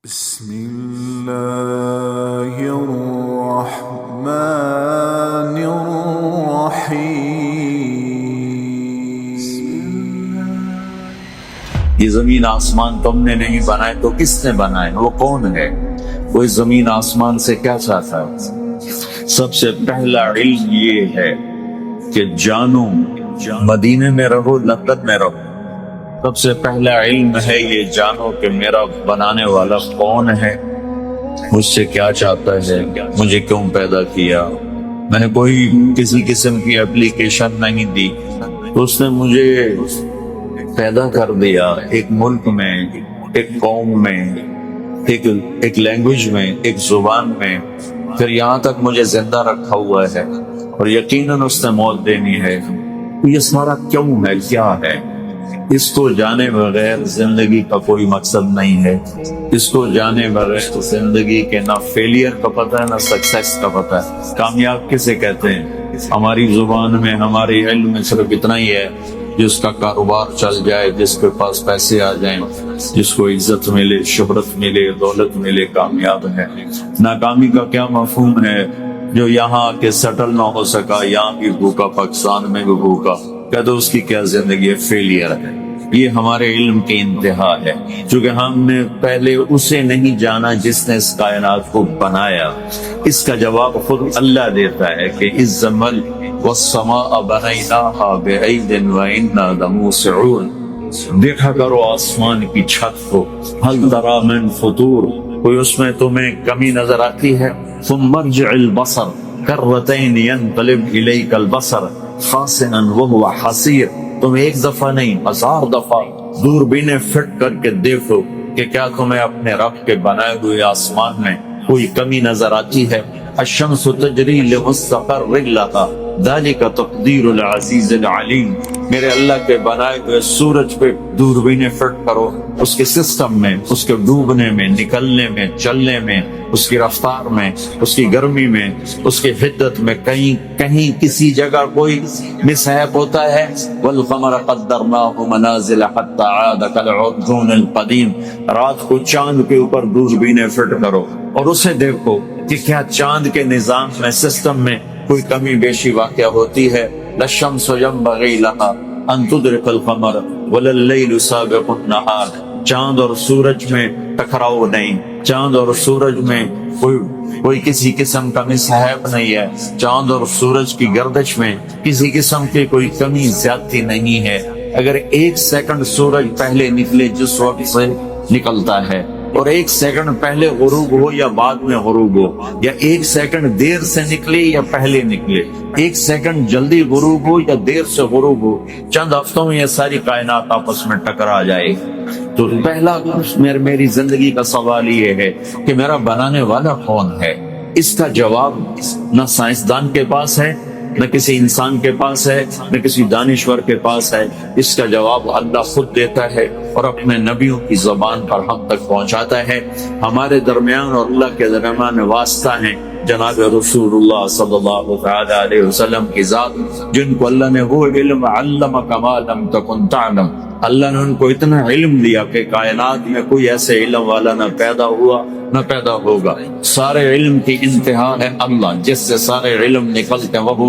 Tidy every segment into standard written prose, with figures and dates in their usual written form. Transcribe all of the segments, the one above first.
بسم الله الرحمن الرحيم. یہ زمین آسمان تم نے نہیں بنائے تو کس نے بنائے؟ وہ کون ہے؟ وہ اس زمین آسمان سے کیا چاہتا ہے؟ سب سے پہلا علم یہ ہے کہ جانو مدینے میں رہو لندن میں رہو، سب سے پہلا علم ہے یہ جانو کہ میرا بنانے والا کون ہے، مجھ سے کیا چاہتا ہے، مجھے کیوں پیدا کیا. میں نے کوئی کسی قسم کی اپلیکیشن نہیں دی، تو اس نے مجھے پیدا کر دیا ایک ملک میں، ایک قوم میں، ایک لینگویج میں، ایک زبان میں، پھر یہاں تک مجھے زندہ رکھا ہوا ہے اور یقیناً اس نے موت دینی ہے. یہ سارا کیوں ہے، کیا ہے؟ اس کو جانے بغیر زندگی کا کوئی مقصد نہیں ہے. اس کو جانے بغیر زندگی کے نہ فیلئر کا پتہ ہے نہ سکسیس کا پتہ ہے. کامیاب کسے کہتے ہیں؟ ہماری زبان میں، ہماری علم میں صرف اتنا ہی ہے جس کا کاروبار چل جائے، جس کے پاس پیسے آ جائیں، جس کو عزت ملے، شہرت ملے، دولت ملے، کامیاب ہے. ناکامی کا کیا مفہوم ہے؟ جو یہاں کے سیٹل نہ ہو سکا، یہاں بھی بھوکا، پاکستان میں بھی بھوکا، کہہ دو اس کی کیا زندگی ہے، فیلئر ہے. یہ ہمارے علم کی انتہا ہے، چونکہ ہم نے پہلے اسے نہیں جانا جس نے اس کائنات کو بنایا. اس کا جواب خود اللہ دیتا ہے کہ الزمل والسماء بنیناها بعید وإنا لموسعون. دیکھا کرو آسمان کی چھت کو، هل ترى من فطور، کوئی اس میں تمہیں کمی نظر آتی ہے؟ ثم ارجع البصر کرتين ينقلب إليك البصر خاسئا وهو حسير. تم ایک دفعہ نہیں، 1000 دفعہ دوربینیں فٹ کر کے دیکھو کہ کیا تمہیں اپنے رب کے بنائے ہوئے آسمان میں کوئی کمی نظر آتی ہے. الشمس تجری لمستقر لها ذلك تقدیر العزیز العلیم. میرے اللہ کے بنائے ہوئے سورج پہ دوربینیں فٹ کرو، اس کے سسٹم میں، اس کے ڈوبنے میں، نکلنے میں، چلنے میں، اس کی رفتار میں، اس کی گرمی میں، اس کی حدت میں، کہیں کسی جگہ کوئی مسحیپ ہوتا ہے. والقمر قدرناه منازل حتى عاد كالعرجون القدیم. رات کو چاند کے اوپر دوربینیں فٹ کرو اور اسے دیکھو کہ کیا چاند کے نظام میں، سسٹم میں کوئی کمی بیشی واقع ہوتی ہے. للشمس ينبغي لها ان تدرك القمر ولا الليل سابق النهار. چاند اور سورج میں ٹکراؤ نہیں، چاند اور سورج میں کوئی کسی قسم کا مسحیپ نہیں ہے. چاند اور سورج کی گردش میں کسی قسم کی کوئی کمی زیادتی نہیں ہے. اگر 1 سیکنڈ سورج پہلے نکلے جس وقت سے نکلتا ہے، اور 1 سیکنڈ پہلے غروب ہو یا بعد میں غروب ہو، یا 1 سیکنڈ دیر سے نکلے یا پہلے نکلے، 1 سیکنڈ جلدی غروب ہو یا دیر سے غروب ہو، چند ہفتوں میں یہ ساری کائنات آپس میں ٹکرا جائے. تو پہلا میری زندگی کا سوال یہ ہے کہ میرا بنانے والا کون ہے. اس کا جواب نہ سائنسدان کے پاس ہے، نہ کسی انسان کے پاس ہے، نہ کسی دانشور کے پاس ہے. اس کا جواب اللہ خود دیتا ہے اور اپنے نبیوں کی زبان پر ہم تک پہنچاتا ہے. ہمارے درمیان اور اللہ کے درمیان واسطہ ہیں جناب رسول اللہ صلی اللہ علیہ وسلم کی ذات، جن کو اللہ نے وہ علم علمک ما لم تکن تعلم. اللہ نے ان کو اتنا علم دیا کہ کائنات میں کوئی ایسے علم والا نہ پیدا ہوا نہ پیدا ہوگا. سارے علم کی انتہا ہے اللہ، جس سے سارے علم نکلتے ہیں. وہو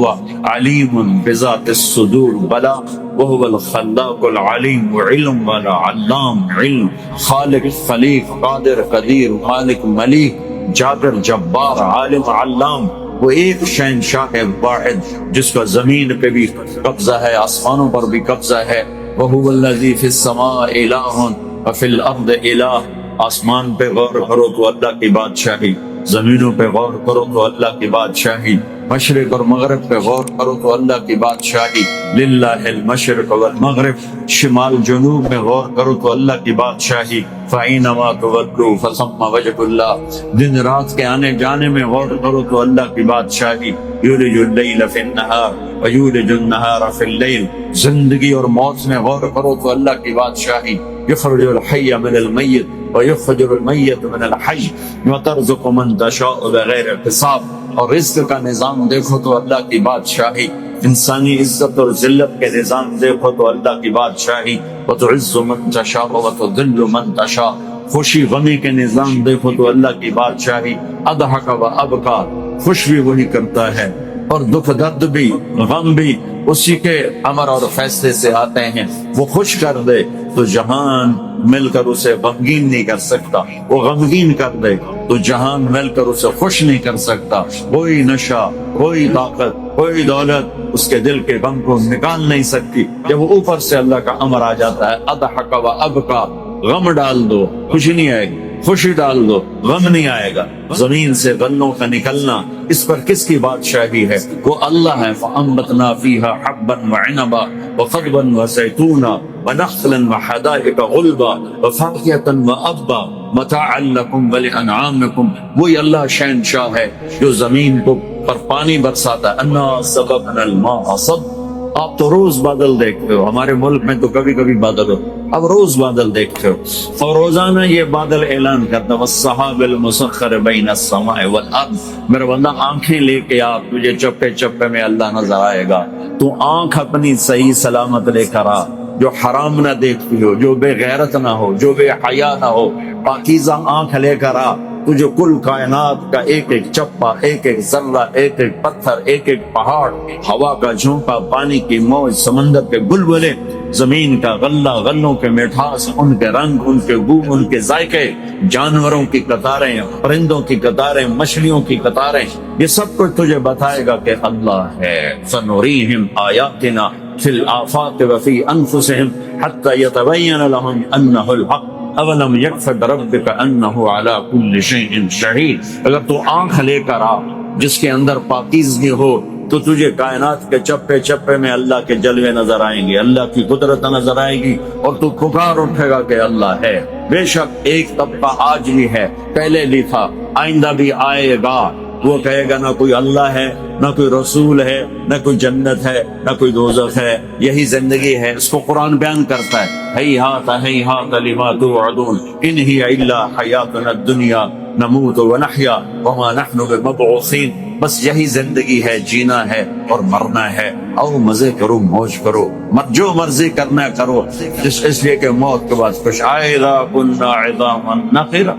علیم بذات الصدور، بلا وہو الخلاق العلیم. علم والا، علام، علم، خالق، خلیق، قادر، قدیر، مالک، ملیک، جابر، جبار، عالم، علام. وہ ایک شہنشاہ ہے واحد جس کا زمین پہ بھی قبضہ ہے، آسمانوں پر بھی قبضہ ہے. وَهُوَ الَّذِي فِي السَّمَاءِ إِلَٰهٌ وَفِي الْأَرْضِ إِلَٰهٌ. آسمان پہ غور کرو تو اللہ کی بادشاہی، زمینوں پہ غور کرو تو اللہ کی بادشاہی، مشرق اور مغرب پہ غور کرو تو اللہ کی بادشاہی. للہ المشرق والمغرب. شمال جنوب میں غور کرو تو اللہ کی بادشاہی. فَأَيْنَمَا تُوَلُّوا فَثَمَّ وَجْهُ اللَّهِ. دن رات کے آنے جانے میں غور کرو تو اللہ کی بادشاہی. یولج اللیل فی النہار ویولج النہار فی اللیل. زندگی اور موت میں غور کرو تو اللہ کی بادشاہی. یخرج الحی من المیت ویخرج المیت من الحی وترزق من تشاء بغیر حساب. اور رزق کا نظام دیکھو تو اللہ کی بادشاہی. انسانی عزت اور ذلت کے نظام دیکھو تو اللہ کی بادشاہی. وتعز من تشاء وتذل من تشاء. خوشی غمی کے نظام دیکھو تو اللہ کی بادشاہی اضحک و ابقا، خوش بھی وہی کرتا ہے اور دکھ درد بھی غم بھی اسی کے امر اور فیصلے سے آتے ہیں۔ وہ خوش کر دے تو جہان مل کر اسے غمگین نہیں کر سکتا، وہ غمگین کر دے تو جہان مل کر اسے خوش نہیں کر سکتا۔ کوئی نشہ، کوئی طاقت، کوئی دولت اس کے دل کے غم کو نکال نہیں سکتی۔ جب وہ اوپر سے اللہ کا امر آ جاتا ہے اضحک و ابقا، غم ڈال دو خوشی نہیں آئے گی، خوشی ڈال دو غم نہیں آئے گا۔ زمین سے غلوں کا نکلنا اس پر کس کی بادشاہی ہے؟ وہ اللہ ہے۔ فَأَنبَتْنَا فِيهَا حَبًّا وَعِنَبًا وَقَضْبًا وَزَيْتُونًا وَنَخْلًا وَحَدَائِقَ غُلْبًا وَفَاكِهَةً وَأَبًّا مَتَاعًا لَكُمْ وَلِأَنْعَامِكُمْ۔ وہی اللہ شہنشاہ ہے جو زمین پر پانی برساتا ہے۔ اَنَّا سَبَبْنَا الْمَاءَ صَبًّا۔ آپ تو روز بادل دیکھتے ہو، ہمارے ملک میں تو کبھی کبھی بادل ہو، اب روز بادل دیکھتے ہو اور روزانہ یہ بادل اعلان کرتا وَالسَّحَابِ الْمُسَخَّرِ بَيْنَ السَّمَاءِ وَالْأَرْضِ۔ میرے بندہ آنکھیں لے کے آ، تجھے چپے چپے میں اللہ نظر آئے گا۔ تو آنکھ اپنی صحیح سلامت لے کر آ، جو حرام نہ دیکھتی ہو، جو بے غیرت نہ ہو، جو بے حیا نہ ہو، پاکیزہ آنکھ لے کر آ۔ تجھے کل کائنات کا ایک ایک چپا، ایک ایک ذرہ، ایک ایک پتھر، ایک ایک پہاڑ، ہوا کا جھونکا، پانی کی موج، سمندر کے بلبلے، زمین کا غلہ، غلوں کے مٹھاس، ان کے رنگ، ان کے بو، ان کے ذائقے، جانوروں کی قطاریں، پرندوں کی قطاریں، مچھلیوں کی قطاریں، یہ سب کچھ تجھے بتائے گا کہ اللہ ہے۔ سنریہم آیاتنا فی الآفاق وفی انفسہم حتی یتبین لہم انہ الحق اولم یکف بربک انہ علی کل شیء شہید۔ اگر تو آنکھ لے کر آ جس کے اندر پاکیزگی ہو تو تجھے کائنات کے چپے چپے میں اللہ کے جلوے نظر آئیں گے، اللہ کی قدرت نظر آئے گی اور تو پکار اٹھے گا کہ اللہ ہے۔ بے شک ایک طبقہ آج بھی ہے، پہلے بھی تھا، آئندہ بھی آئے گا۔ وہ کہے گا نہ کوئی اللہ ہے، نہ کوئی رسول ہے، نہ کوئی جنت ہے، نہ کوئی دوزخ ہے، یہی زندگی ہے۔ اس کو قرآن بیان کرتا ہے ہیہات ہیہات لما توعدون ان ہی الا حیاتنا الدنیا نموت ونحیا وما نحن بمبعوثین۔ بس یہی زندگی ہے، جینا ہے اور مرنا ہے۔ او مزے کرو، موج کرو، جو مرضی کرنا کرو، اس لیے کہ موت کے بعد کچھ آئے گا۔ کنا عظاما نخرا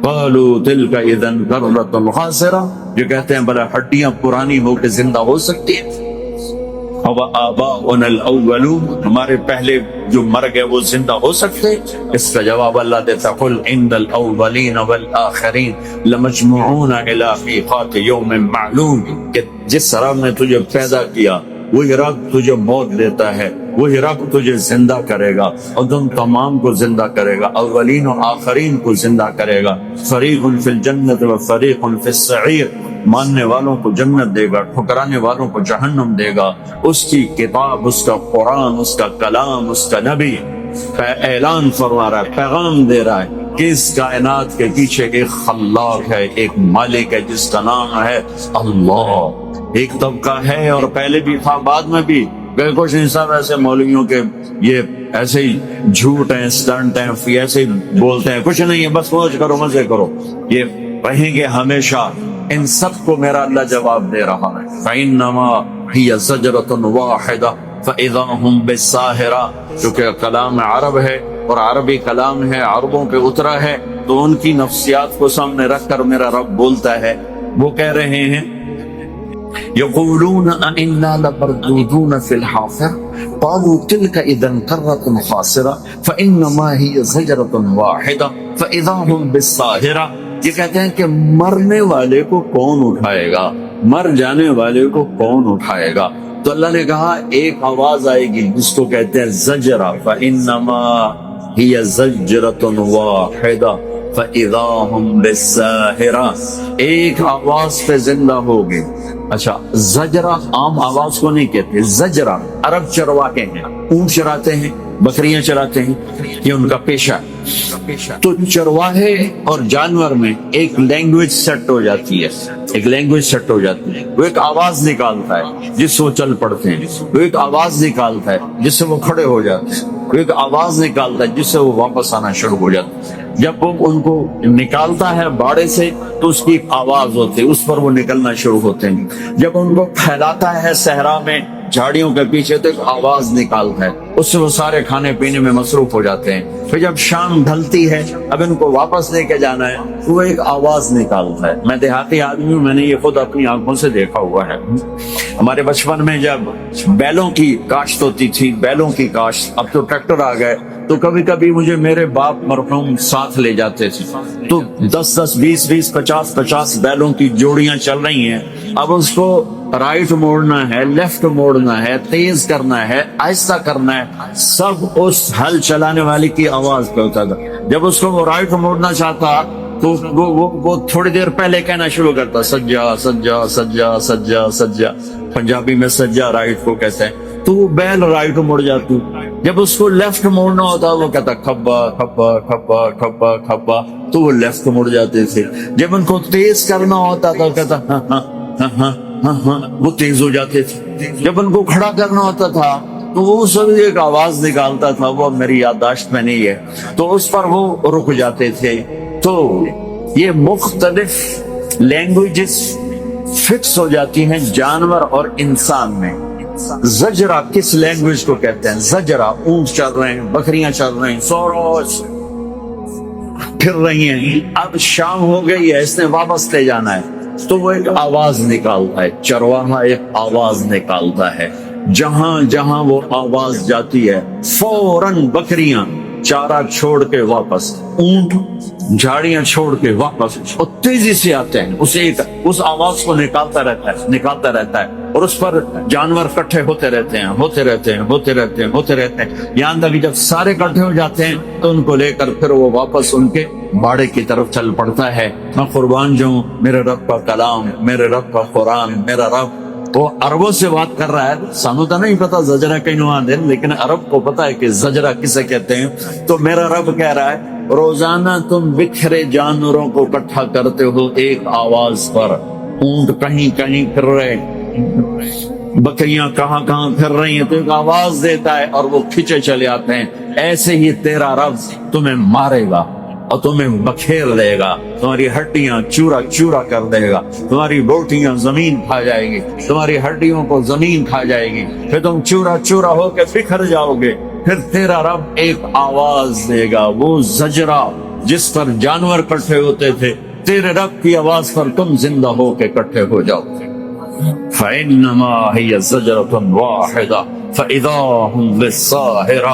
قالوا تلك اذا كرة خاسرة، جو کہتے ہیں بلا ہڈیاں پرانی ہو کے زندہ ہو سکتی ہیں۔ اب آباؤنا الاولون، ہمارے پہلے جو مر گئے وہ زندہ ہو سکتے؟ اس کا جواب اللہ دیتا قل ان الاولین والآخرین لمجموعون الی میقات یوم معلوم، کہ جس رب نے تجھے پیدا کیا وہی رب تجھے موت دیتا ہے، وہی رب تجھے زندہ کرے گا اور تم تمام کو زندہ کرے گا، اولین و آخرین کو زندہ کرے گا۔ فریق فی الجنت و فریق فی السعیر، ماننے والوں کو جنت دے گا، ٹھکرانے والوں کو جہنم دے گا۔ اس کی کتاب، اس کا قرآن، اس کا کلام، اس کا نبی اعلان فرما رہا ہے، پیغام دے رہا ہے کہ اس کائنات کے پیچھے ایک خلاق ہے، ایک مالک ہے جس کا نام ہے اللہ۔ ایک طبقہ ہے اور پہلے بھی تھا، بعد میں بھی۔ کچھ نہیں صاحب ایسے مولویوں کے یہ ایسے ہی جھوٹ ہیں، سٹنٹ ہیں، ایسے ہی بولتے ہیں، کچھ نہیں ہے، بس موج کرو، مزے کرو، یہ رہیں گے ہمیشہ۔ ان سب کو میرا اللہ جواب دے رہا ہے فَإِنَّمَا هِيَ زَجْرَةٌ وَاحِدَةٌ فَإِذَا هُمْ بِالسَّاهِرَةِ، چونکہ کلام عرب ہے اور عربی کلام ہے، عربوں پہ اترا ہے، تو ان کی نفسیات کو سامنے رکھ کر میرا رب بولتا ہے۔ وہ کہہ رہے ہیں یقولون اَإِنَّا لَمَرْدُودُونَ فِي الْحَافِرَةِ قَالُوا تِلْكَ إِذًا كَرَّةٌ خَاسِرَةٌ فَإِنَّمَا هِيَ زَجْرَةٌ وَاحِدَةٌ فَإِذَا هُمْ بِالسَّاهِرَةِ۔ یہ کہتے ہیں کہ مرنے والے کو کون اٹھائے گا، مر جانے والے کو کون اٹھائے گا؟ تو اللہ نے کہا ایک آواز آئے گی جس کو کہتے ہیں زجرہ، فَإِنَّمَا هِيَ زَجْرَةٌ وَاحِدَةٌ فَإِذَا هُمْ بِالسَّاهِرَةِ، ایک آواز پہ زندہ ہوگے۔ اچھا، زجرہ عام آواز کو نہیں کہتے، زجرہ عرب چرواہے ہیں، اونٹ چراتے ہیں، بکریاں چراتے ہیں، یہ ان کا پیشہ ہے۔ تو چرواہے اور جانور میں ایک لینگویج سیٹ ہو جاتی ہے، ایک لینگویج سیٹ ہو جاتی ہے۔ وہ ایک آواز نکالتا ہے جس سے وہ چل پڑتے ہیں، وہ ایک آواز نکالتا ہے جس سے وہ کھڑے ہو جاتے ہیں، وہ ایک آواز نکالتا ہے جس سے وہ واپس آنا شروع ہو جاتا ہے۔ جب وہ ان کو نکالتا ہے باڑے سے تو اس کی ایک آواز ہوتی ہے، اس پر وہ نکلنا شروع ہوتے ہیں۔ جب ان کو پھیلاتا ہے صحرا میں جھاڑیوں کے پیچھے تو ایک آواز نکالتا ہے، اس سے وہ سارے کھانے پینے میں مصروف ہو جاتے ہیں۔ پھر جب شام ڈھلتی ہے، اب ان کو واپس لے کے جانا ہے، تو وہ ایک آواز نکالتا ہے۔ میں دیہاتی آدمی ہوں، میں نے یہ خود اپنی آنکھوں سے دیکھا ہوا ہے۔ ہمارے بچپن میں جب بیلوں کی کاشت ہوتی تھی، بیلوں کی کاشت، اب تو ٹریکٹر آ گئے، تو کبھی کبھی مجھے میرے باپ مرحوم ساتھ لے جاتے تھے، تو 10 20 50 بیلوں کی جوڑیاں چل رہی ہیں، اب اس کو رائٹ موڑنا ہے، لیفٹ موڑنا ہے، تیز کرنا ہے، آہستہ کرنا ہے، سب اس ہل چلانے والے کی آواز پہ ہوتا تھا۔ جب اس کو وہ رائٹ موڑنا چاہتا تو وہ تھوڑی دیر پہلے کہنا شروع کرتا، سجا سجا سجا سجا سجا، پنجابی میں سجا رائٹ کو کہتے ہیں، تو وہ بیل رائٹ مڑ جاتی۔ جب اس کو لیفٹ موڑنا ہوتا وہ کہتا کھبا کھبا کھبا کھبا کھبا، تو وہ لیفٹ مڑ جاتے تھے۔ جب ان کو تیز کرنا ہوتا تھا کہتا ہاں ہاں ہاں ہاں ہاں ہاں، وہ تیز ہو جاتے تھے۔ جب ان کو کھڑا کرنا ہوتا تھا تو وہ سب ایک آواز نکالتا تھا، وہ میری یادداشت میں نہیں ہے، تو اس پر وہ رک جاتے تھے۔ تو یہ مختلف لینگویجز فکس ہو جاتی ہیں جانور اور انسان میں۔ زجرہ کس لینگویج کو کہتے ہیں؟ زجرہ، اونٹ چل رہے ہیں، بکریاں چل رہی ہیں، سوروس پھر رہی ہیں، اب شام ہو گئی ہے، اس نے واپس لے جانا ہے، تو وہ ایک آواز نکالتا ہے، چرواہا ایک آواز نکالتا ہے۔ جہاں جہاں وہ آواز جاتی ہے فوراً بکریاں چارہ چھوڑ کے واپس، اونٹ جھاڑیاں چھوڑ کے واپس، اور تیزی سے آتے ہیں، اس آواز کو نکالتا رہتا ہے، اور اس پر جانور اکٹھے ہوتے رہتے ہیں، یہاں تک جب سارے اکٹھے ہو جاتے ہیں تو ان کو لے کر پھر وہ واپس ان کے باڑے کی طرف چل پڑتا ہے۔ میں قربان جاؤں، میرے رب کا کلام، میرے رب کا قرآن، میرا رب وہ عربوں سے بات کر رہا ہے۔ سانو تو نہیں پتا زجرہ کہیں آدھے، لیکن عرب کو پتا ہے کہ زجرہ کسے کہتے ہیں۔ تو میرا رب کہہ رہا ہے، روزانہ تم بکھرے جانوروں کو اکٹھا کرتے ہو ایک آواز پر، اونٹ کہیں کہیں پھر رہے، بکریاں کہاں کہاں پھر رہی ہیں، تو ایک آواز دیتا ہے اور وہ کھچے چلے آتے ہیں۔ ایسے ہی تیرا رب تمہیں مارے گا اور تمہیں بکھیر دے گا، تمہاری ہڈیاں چورا چورا کر دے گا، تمہاری بوٹیاں زمین کھا جائے گی، تمہاری ہڈیوں کو زمین کھا جائے گی، پھر تم چورا چورا ہو کے بکھر جاؤ گے۔ پھر تیرا رب ایک آواز دے گا، وہ زجرہ جس پر جانور اکٹھے ہوتے تھے، تیرے رب کی آواز پر تم زندہ ہو کے اکٹھے ہو جاؤ گے۔ فَإِنَّمَا هِيَ زَجْرَةٌ وَاحِدَةٌ فَإِذَا هُمْ بِالسَّاهِرَةِ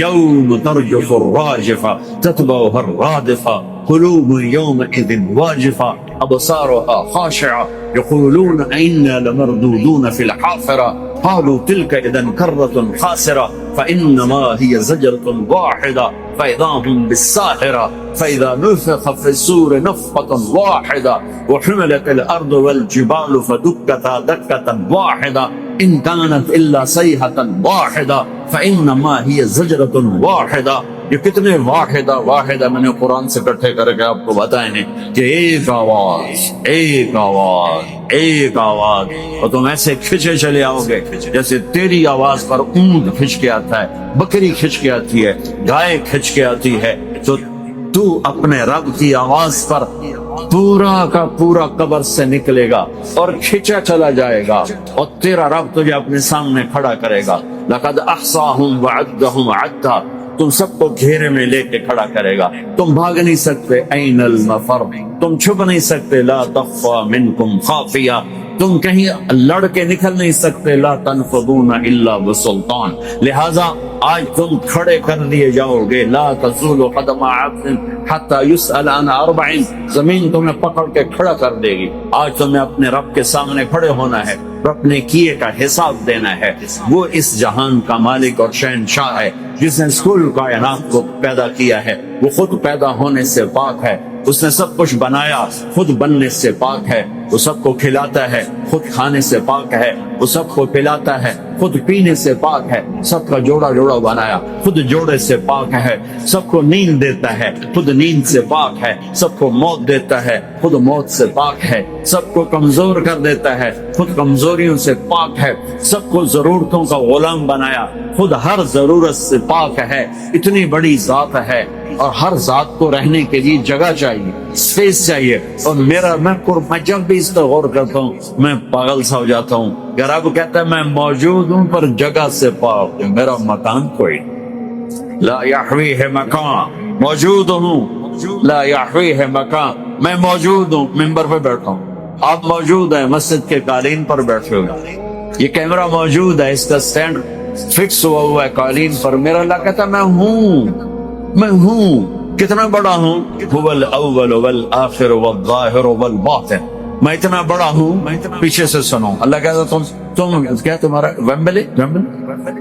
يَوْمَ تَرْجُفُ الرَّاجِفَةُ تَتْبَعُهَا الرَّادِفَةُ قُلُوبٌ يَوْمَئِذٍ وَاجِفَةٌ أَبْصَارُهَا خَاشِعَةٌ يَقُولُونَ أَإِنَّا لَمَرْدُودُونَ فِي الْحَافِرَةِ قالوا تلك إذا كرة خاسرة فإنما هي زجرة واحدة فإذا هم بالساهرة فإذا نفخ في الصور نفخة واحدة وحملت الأرض والجبال فدكتا دكة واحدة إن كانت إلا صيحة واحدة فإنما هي زجرة واحدة۔ یہ کتنے واحدہ میں نے قرآن سے اکٹھے کر کے آپ کو بتائے ہیں کہ ایک آواز ایک آواز ایک آواز، اور تم ایسے کھچے چلے آؤ گے جیسے تیری آواز پر اونٹ کھچ کے آتا ہے، بکری کھچ کے آتی ہے، گائے کھچ کے آتی ہے، تو اپنے رب کی آواز پر پورا کا پورا قبر سے نکلے گا اور کھچا چلا جائے گا، اور تیرا رب تجھے اپنے سامنے کھڑا کرے گا۔ لقد احصاهم وعدهم عدا، تم سب کو گھیرے میں لے کے کھڑا کرے گا، تم بھاگ نہیں سکتے، این المفر، تم چھپ نہیں سکتے، لا تخفى منکم خافیہ، تم کہیں لڑ کے نکل نہیں سکتے، لا تنفذون الا بسلطان، لہذا آج تم کھڑے کر دیے جاؤ گے، لا تزول قدم عبد حتى يسأل عن 40، زمین تمہیں پکڑ کے کھڑا کر دے گی۔ آج تمہیں اپنے رب کے سامنے کھڑے ہونا ہے، اپنے کیے کا حساب دینا ہے۔ وہ اس جہان کا مالک اور شہنشاہ ہے جس نے کل کائنات کو پیدا کیا ہے، وہ خود پیدا ہونے سے پاک ہے، اس نے سب کچھ بنایا، خود بننے سے پاک ہے، وہ سب کو کھلاتا ہے، خود کھانے سے پاک ہے، وہ سب کو پلاتا ہے، خود پینے سے پاک ہے، سب کا جوڑا جوڑا بنایا، خود جوڑے سے پاک ہے، سب کو نیند دیتا ہے، خود نیند سے پاک ہے، سب کو موت دیتا ہے، خود موت سے پاک ہے، سب کو کمزور کر دیتا ہے، خود کمزوریوں سے پاک ہے، سب کو ضرورتوں کا غلام بنایا، خود ہر ضرورت سے پاک ہے۔ اتنی بڑی ذات ہے، اور ہر ذات کو رہنے کے لیے جگہ چاہیے، اسپیس چاہیے، اور میں جب بھی اس پر غور کرتا ہوں میں پاگل سا ہو جاتا ہوں۔ اگر اب کہتا ہے میں موجود ہوں پر جگہ سے پاک ہوں، میرا مکان کوئی نہیں، لا یحوی ہے مکان، موجود ہوں، لا یحوی ہے مکان، میں موجود ہوں، ممبر پہ بیٹھا ہوں، آپ موجود ہیں مسجد کے قالین پر بیٹھے ہوئے، یہ کیمرہ موجود ہے، اس کا سٹینڈ فکس ہوا ہے قالین پر، میرا اللہ کہتا ہے میں ہوں، کتنا بڑا ہوں، هو الاول والآخر والظاہر والباطن، میں اتنا بڑا ہوں، پیچھے سے سنو، اللہ کہتا تم کیا تمہارا ویمبلے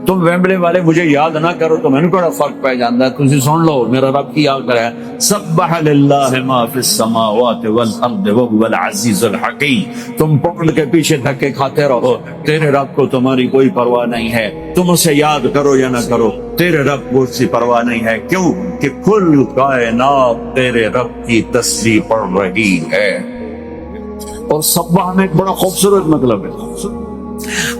تم ویمبلے والے مجھے یاد نہ کرو تو میں نے بڑا فرق پہ جانتا ہے، تم سن لو میرا رب کی یاد کرے، سبح للہ ما فی السماوات والارض وهو العزیز الحکیم، تم پکڑ کے پیچھے دھکے کھاتے رہو، تیرے رب کو تمہاری کوئی پرواہ نہیں ہے، تم اسے یاد کرو یا نہ کرو، تیرے رب کو اس کی پرواہ نہیں ہے، کیوں کہ کل کائنات تیرے رب کی تسبیح پڑھ رہی ہے۔ اور سبح میں ایک بڑا خوبصورت مطلب ہے،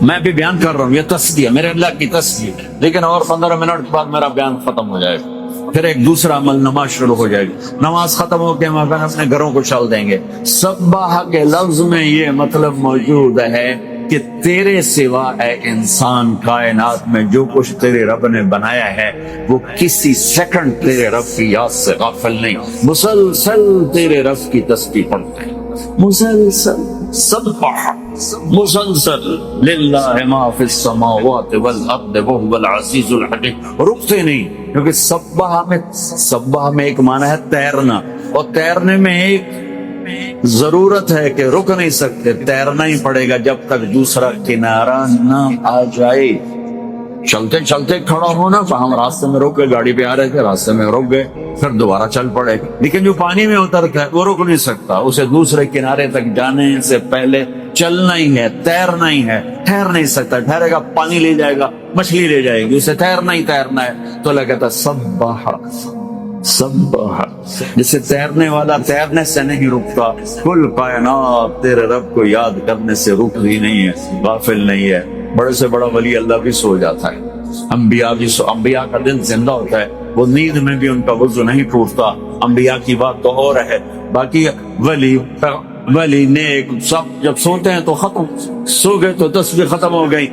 میں بھی بیان کر رہا ہوں، یہ تسبیح ہے، میرے اللہ کی تسبیح، لیکن اور 15 منٹ کے بعد میرا بیان ختم ہو جائے گا، پھر ایک دوسرا عمل نماز شروع ہو جائے گی، نماز ختم ہو کے ہم اپنے گھروں کو چل دیں گے۔ سبح کے لفظ میں یہ مطلب موجود ہے کہ تیرے سوا اے انسان کائنات میں جو کچھ تیرے رب نے بنایا ہے وہ کسی سیکنڈ تیرے رب کی یاد سے غافل نہیں، مسلسل تیرے رب کی تسبیح پڑھتے ہیں، مسلسل سبح، مسلسل للہ ما فی السماوات والارض وهو العزیز الحکیم، رکتے نہیں، کیونکہ سبح میں ایک معنی ہے تیرنا، اور تیرنے میں ایک ضرورت ہے کہ رک نہیں سکتے، تیرنا ہی پڑے گا جب تک دوسرا کنارہ نہ آ جائے، چلتے چلتے کھڑا ہونا، ہم راستے میں روک گئے، گاڑی پہ آ رہے تھے راستے میں رک گئے، پھر دوبارہ چل پڑے، لیکن جو پانی میں اترتا ہے وہ رک نہیں سکتا، اسے دوسرے کنارے تک جانے سے پہلے چلنا ہی ہے، تیرنا ہی ہے، ٹھہر نہیں سکتا، ٹھہرے گا پانی لے جائے گا، مچھلی لے جائے گی، اسے تیرنا ہی تیرنا ہے، تو اللہ کہتا سبح، جسے تیرنے والا تیرنے سے نہیں رکتا، کل کائنات تیرے رب کو یاد کرنے سے رکتی نہیں ہے، غافل نہیں ہے۔ بڑے سے بڑا ولی اللہ بھی سو جاتا ہے، انبیاء کا دل زندہ ہوتا ہے، وہ نیند میں بھی ان کا وضو نہیں ٹوٹتا، انبیاء کی بات تو اور ہے، باقی ولی نیک سب جب سوتے ہیں تو ختم، سو گئے تو تسبیح ختم ہو گئی،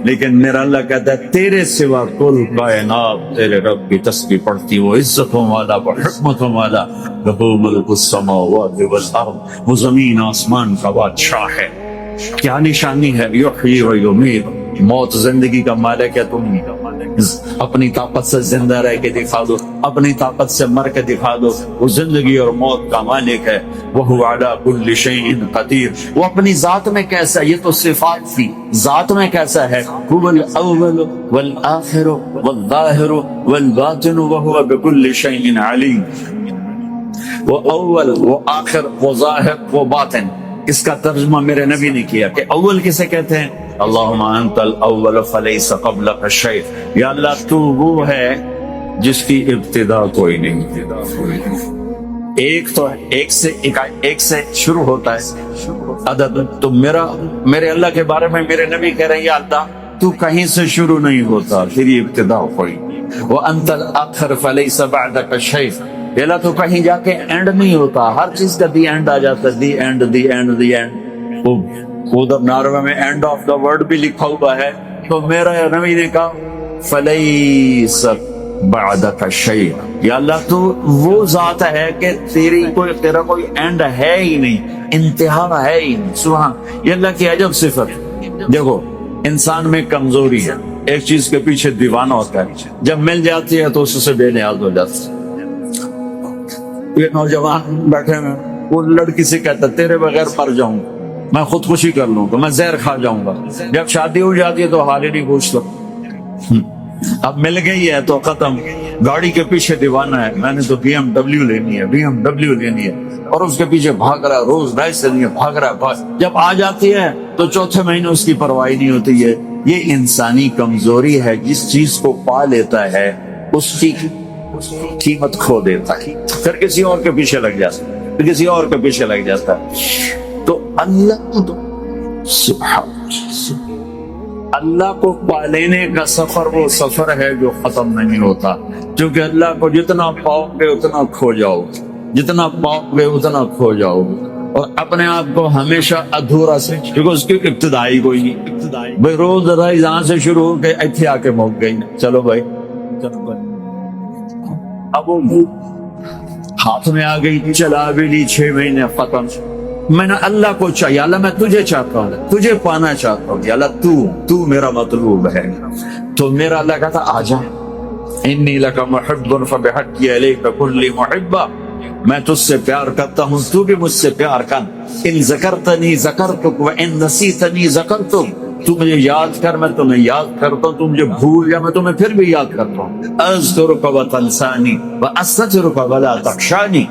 لیکن میرا اللہ کہتا ہے تیرے سوا کل کائنات تیرے رب کی تسبیح پڑھتی، وہ عزتوں والا، وہ حکمتوں والا، لہو ملک السماوات والارض، وہ زمین آسمان کا بادشاہ ہے۔ کیا نشانی ہے؟ یحیی و یمیت، موت زندگی کا مالک ہے، تم اپنی طاقت سے زندہ رہ کے دکھا دو، اپنی طاقت سے مر کے دکھا دو، وہ زندگی اور موت کا مالک ہے، وَهُوَ عَلَى كُلِّ شَيْءٍ قَدِيرٌ۔ وہ اپنی ذات میں کیسا ہے؟ یہ تو صفات تھی، ذات میں کیسا ہے؟ هُوَ الْأَوَّلُ وَالْآخِرُ وَالظَّاهِرُ وَالْبَاطِنُ وَهُوَ بِكُلِّ شَيْءٍ عَلِيمٌ۔ وہ اول، وہ آخر، وہ ظاہر، وہ باطن، اس کا ترجمہ میرے نبی نے کیا کہ اول کسے کہتے ہیں؟ اللہم انت الاول فلیس قبلک شیء، یا اللہ تو وہ ہے جس کی ابتدا کوئی نہیں، ایک تو ایک سے شروع ہوتا ہے عدد، تو میرے اللہ کے بارے میں میرے نبی کہہ رہے ہیں یا اللہ تو کہیں سے شروع نہیں ہوتا، تیری ابتدا کوئی، وانت الاخر فلیس بعدک شیء، اللہ تو کہیں جا کے اینڈ نہیں ہوتا، ہر چیز کا دی اینڈ آ جاتا ہے، the and the and the end, ادھر ناروے میں اینڈ آف دا ورلڈ بھی لکھا ہوا ہے، تو میرا نبی نے کہا فلیس بعدک شیء، یا اللہ تو وہ ذات ہے کہ تیرا کوئی اینڈ ہے ہی نہیں، انتہا ہے ہی نہیں، سبحان، یہ اللہ کی عجب صفت۔ دیکھو انسان میں کمزوری ہے، ایک چیز کے پیچھے دیوانہ ہوتا ہے، جب مل جاتی ہے تو اس سے بے نیاز ہو جاتا ہے۔ یہ نوجوان بیٹھے ہیں، وہ لڑکی سے کہتا تیرے بغیر مر جاؤں، میں خودکشی کر لوں گا، میں زہر کھا جاؤں گا، جب شادی ہو جاتی ہے تو حال ہی نہیں پوچھتا، اب مل گئی ہے تو ختم، گاڑی کے پیچھے دیوانہ ہے، میں نے تو بی ایم ڈبلیو لینی ہے، بی ایم ڈبلیو لینی ہے، اور اس کے پیچھے بھاگ رہا ہے، روز ڈھائی سے نہیں بھاگ رہا ہے، جب آ جاتی ہے تو چوتھے مہینے اس کی پرواہ نہیں ہوتی ہے۔ یہ انسانی کمزوری ہے، جس چیز کو پا لیتا ہے اس کی قیمت کھو دیتا ہے، پھر کسی اور کے پیچھے لگ جاتا ہے، پھر کسی اور کے پیچھے لگ جاتا ہے۔ تو اللہ کو پا لینے کا سفر وہ سفر ہے جو ختم نہیں ہوتا، کیونکہ اللہ کو جتنا پاؤ گے اتنا کھو جاؤ گے، جتنا پاؤ گے اتنا کھو جاؤ گے، اور اپنے آپ کو ہمیشہ ادھورا سے، کیونکہ اس کی ابتدائی کوئی نہیں بھائی، روز رائز یہاں سے شروع ہو کے ایتھے آ کے موک گئی، چلو بھائی اب وہ ہاتھ میں آ گئی، چلا بھی لی 6 مہینے ختم۔ میں نے اللہ کو چاہیے، اللہ میں تجھے چاہتا ہوں، تجھے پانا چاہتا ہوں، یا اللہ تو میرا مطلوب ہے۔ تو میرا اللہ کہتا آ جا، انی لک محب فبحقی الیک کن لی محبا، میں تجھ سے پیار کرتا ہوں، تو بھی مجھ سے پیار کر۔ ان ذکرتنی ذکرتک وان نسیتنی ذکرتک، تو مجھے یاد کر میں تمہیں یاد کرتا ہوں، تو مجھے بھول جا میں تمہیں پھر بھی یاد کرتا ہوں۔ اذکرک وتنسانی واستترک ولا تخشانی،